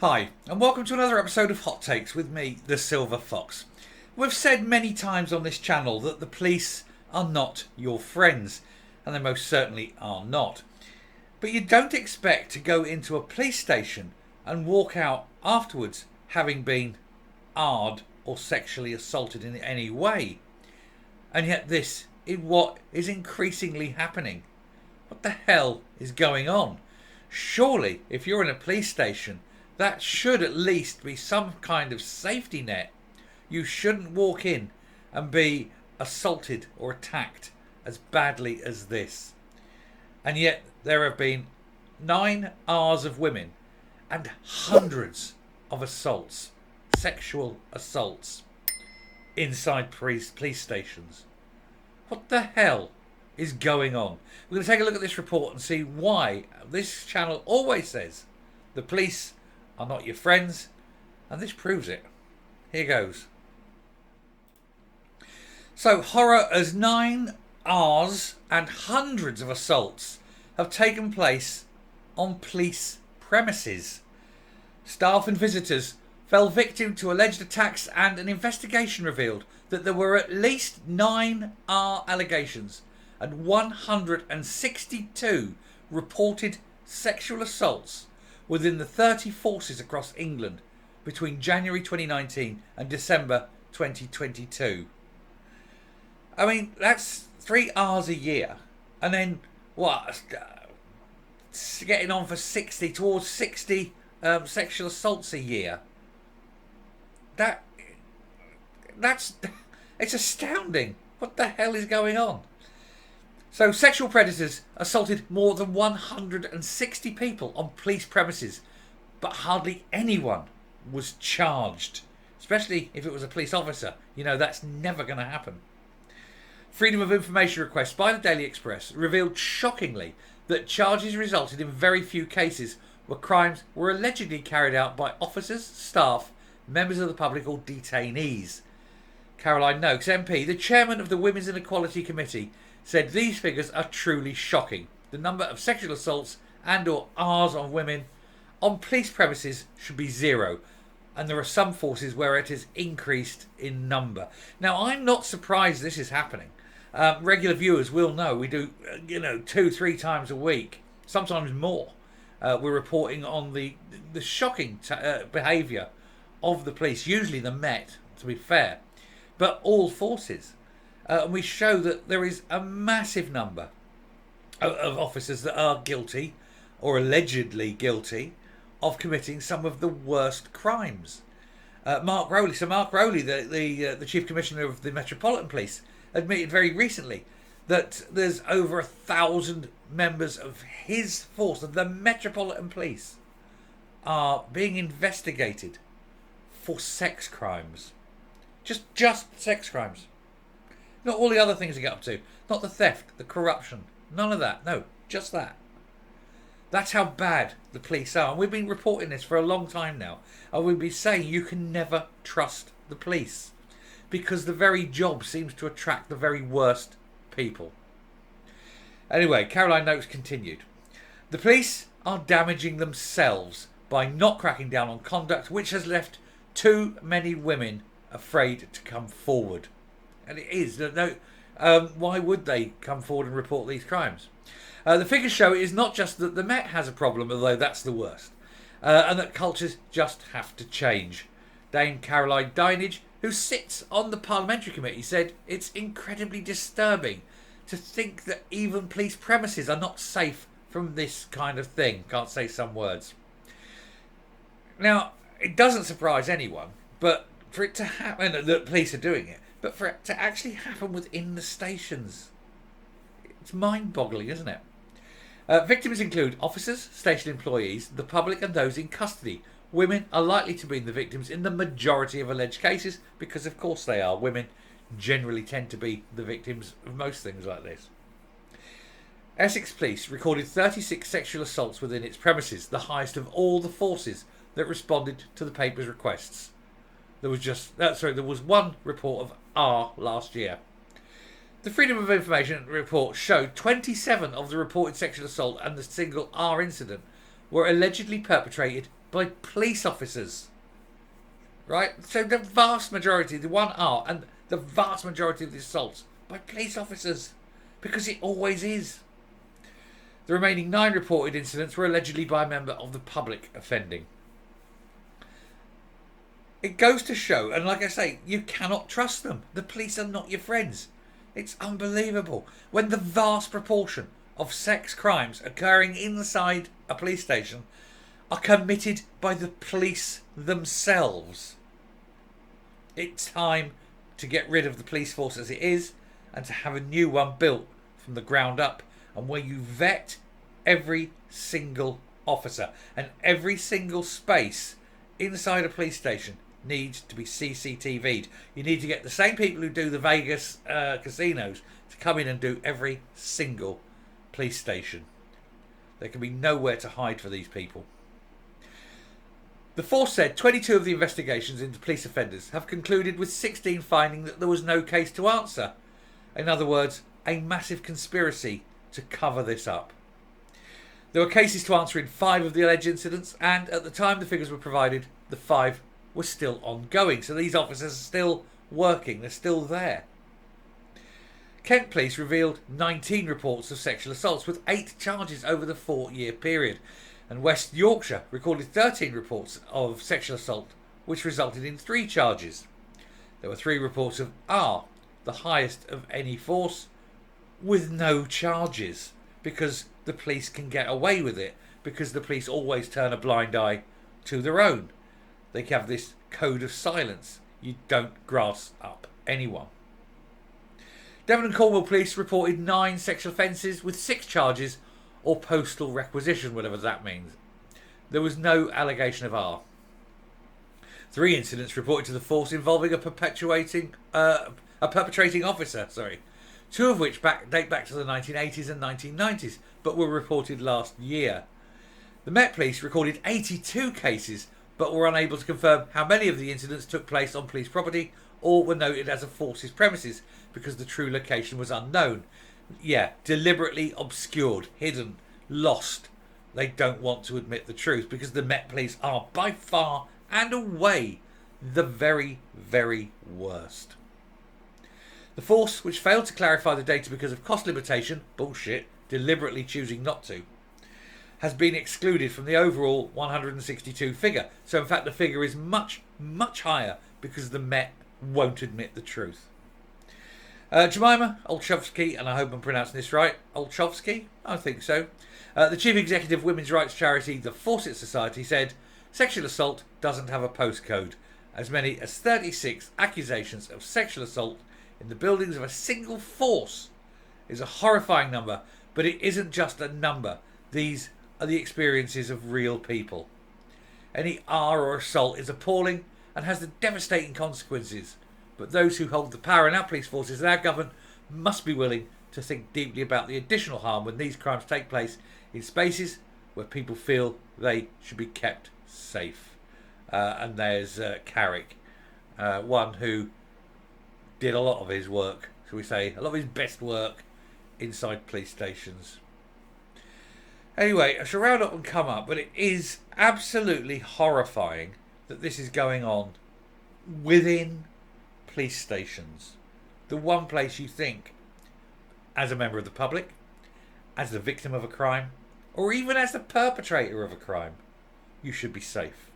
Hi, and welcome to another episode of Hot Takes with me, the Silver Fox. We've said many times on this channel that the police are not your friends, and they most certainly are not. But you don't expect to go into a police station and walk out afterwards having been arred or sexually assaulted in any way. And yet this is what is increasingly happening. What the hell is going on? Surely, if you're in a police station, that should at least be some kind of safety net. You shouldn't walk in and be assaulted or attacked as badly as this. And yet there have been 9 R's of women and hundreds of assaults, sexual assaults, inside police stations. What the hell is going on? We're going to take a look at this report and see why this channel always says the police are not your friends, and this proves it. Here goes. So, horror as 9 R's and hundreds of assaults have taken place on police premises. Staff and visitors fell victim to alleged attacks, and an investigation revealed that there were at least 9 R allegations and 162 reported sexual assaults within the 30 forces across England between January 2019 and December 2022. I mean, that's 3 R's a year. And then, what? Getting on for 60, towards 60 sexual assaults a year. That's it's astounding. What the hell is going on? So, sexual predators assaulted more than 160 people on police premises, but hardly anyone was charged, especially if it was a police officer. You know, that's never going to happen. Freedom of information requests by the Daily Express revealed shockingly that charges resulted in very few cases where crimes were allegedly carried out by officers, staff, members of the public or detainees. Caroline Noakes, MP, the chairman of the Women's Inequality Committee, said these figures are truly shocking. The number of sexual assaults and or R's on women on police premises should be 0, and there are some forces where it has increased in number. Now, I'm not surprised this is happening. Regular viewers will know we do, 2-3 times a week, sometimes more. We're reporting on the shocking behaviour of the police, usually the Met, to be fair, but all forces. And we show that there is a massive number of officers that are guilty or allegedly guilty of committing some of the worst crimes. Mark Rowley, the Chief Commissioner of the Metropolitan Police, admitted very recently that there's over 1,000 members of his force, of the Metropolitan Police, are being investigated for sex crimes. Just sex crimes. Not all the other things they get up to. Not the theft, the corruption. None of that. No, just that. That's how bad the police are. And we've been reporting this for a long time now. And we've been saying you can never trust the police, because the very job seems to attract the very worst people. Anyway, Caroline Noakes continued. The police are damaging themselves by not cracking down on conduct which has left too many women afraid to come forward. And it is. Why would they come forward and report these crimes? The figures show it is not just that the Met has a problem, although that's the worst, and that cultures just have to change. Dame Caroline Dinage, who sits on the Parliamentary Committee, said it's incredibly disturbing to think that even police premises are not safe from this kind of thing. Can't say some words. Now, it doesn't surprise anyone, but for it to happen, that police are doing it, but for it to actually happen within the stations, it's mind-boggling, isn't it? Victims include officers, station employees, the public and those in custody. Women are likely to be the victims in the majority of alleged cases because, of course, they are. Women generally tend to be the victims of most things like this. Essex Police recorded 36 sexual assaults within its premises, the highest of all the forces that responded to the paper's requests. There was one report of R last year. The Freedom of Information report showed 27 of the reported sexual assault and the single R incident were allegedly perpetrated by police officers. Right? So the vast majority, the 1R, and the vast majority of the assaults by police officers. Because it always is. The remaining 9 reported incidents were allegedly by a member of the public offending. It goes to show, and like I say, you cannot trust them. The police are not your friends. It's unbelievable. When the vast proportion of sex crimes occurring inside a police station are committed by the police themselves. It's time to get rid of the police force as it is and to have a new one built from the ground up, and where you vet every single officer and every single space inside a police station needs to be CCTV'd. You need to get the same people who do the Vegas casinos to come in and do every single police station. There can be nowhere to hide for these people. The force said 22 of the investigations into police offenders have concluded, with 16 finding that there was no case to answer. In other words, a massive conspiracy to cover this up. There were cases to answer in 5 of the alleged incidents, and at the time the figures were provided, the 5 were still ongoing. So these officers are still working, they're still there. Kent Police revealed 19 reports of sexual assaults, with 8 charges over the 4-year period. And West Yorkshire recorded 13 reports of sexual assault, which resulted in 3 charges. There were 3 reports of R, the highest of any force, with no charges, because the police can get away with it, because the police always turn a blind eye to their own. They have this code of silence. You don't grass up anyone. Devon and Cornwall Police reported 9 sexual offences with 6 charges, or postal requisition, whatever that means. There was no allegation of R. 3 incidents reported to the force involving a perpetrating officer, 2 of which date back to the 1980s and 1990s, but were reported last year. The Met Police recorded 82 cases, but were unable to confirm how many of the incidents took place on police property or were noted as a force's premises, because the true location was unknown. Yeah, deliberately obscured, hidden, lost. They don't want to admit the truth, because the Met Police are by far and away the very, very worst. The force, which failed to clarify the data because of cost limitation, bullshit, deliberately choosing not to, has been excluded from the overall 162 figure. So in fact the figure is much, much higher, because the Met won't admit the truth. Jemima Olchovsky, and I hope I'm pronouncing this right, Olchovsky? I think so. The chief executive of women's rights charity, the Fawcett Society, said, "Sexual assault doesn't have a postcode. As many as 36 accusations of sexual assault in the buildings of a single force is a horrifying number, but it isn't just a number. These are the experiences of real people. Any R or assault is appalling and has the devastating consequences. But those who hold the power in our police forces and our government must be willing to think deeply about the additional harm when these crimes take place in spaces where people feel they should be kept safe." And there's Carrick, one who did a lot of his work, shall we say, a lot of his best work inside police stations. Anyway, I shall round up and come up, but it is absolutely horrifying that this is going on within police stations. The one place you think, as a member of the public, as the victim of a crime, or even as the perpetrator of a crime, you should be safe.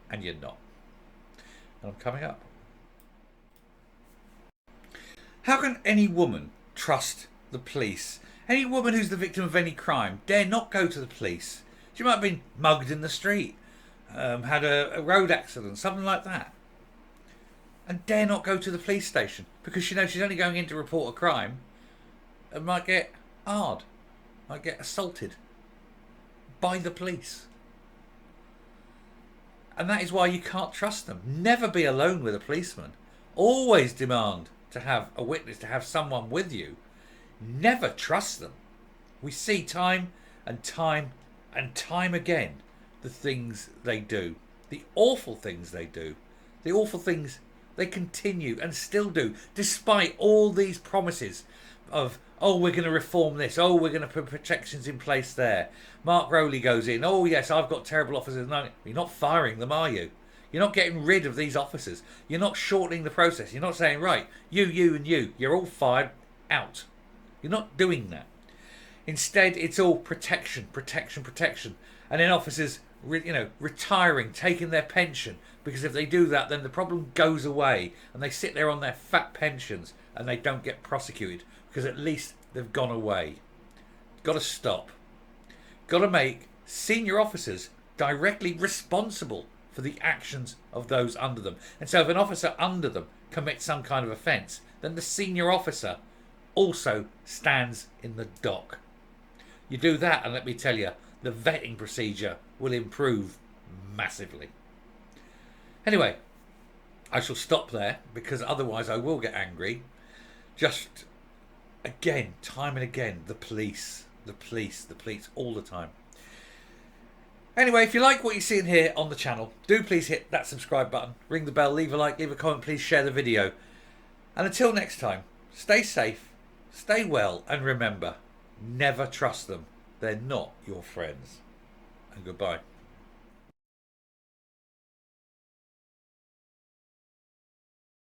And you're not. And I'm coming up. How can any woman trust the police? Any woman who's the victim of any crime dare not go to the police. She might have been mugged in the street, had a road accident, something like that, and dare not go to the police station because she knows she's only going in to report a crime and might get hard, might get assaulted by the police. And that is why you can't trust them. Never be alone with a policeman. Always demand to have a witness, to have someone with you. Never trust them. We see time and time and time again the things they do, the awful things they do, the awful things they continue and still do, despite all these promises oh, we're going to reform this. Oh, we're going to put protections in place there. Mark Rowley goes in. Oh, yes, I've got terrible officers. No, you're not firing them, are you? You're not getting rid of these officers. You're not shortening the process. You're not saying, right, you, and you, you're all fired, out. You're not doing that. Instead, it's all protection, protection, protection. And then officers, retiring, taking their pension. Because if they do that, then the problem goes away. And they sit there on their fat pensions and they don't get prosecuted. Because at least they've gone away. Got to stop. Got to make senior officers directly responsible for the actions of those under them. And so if an officer under them commits some kind of offence, then the senior officer also stands in the dock. You do that, and let me tell you, the vetting procedure will improve massively. Anyway, I shall stop there, because otherwise I will get angry. Just, again, time and again, the police, all the time. Anyway, if you like what you're seeing here on the channel, do please hit that subscribe button, ring the bell, leave a like, leave a comment, please share the video. And until next time, stay safe, stay well, and remember, never trust them. They're not your friends. And goodbye.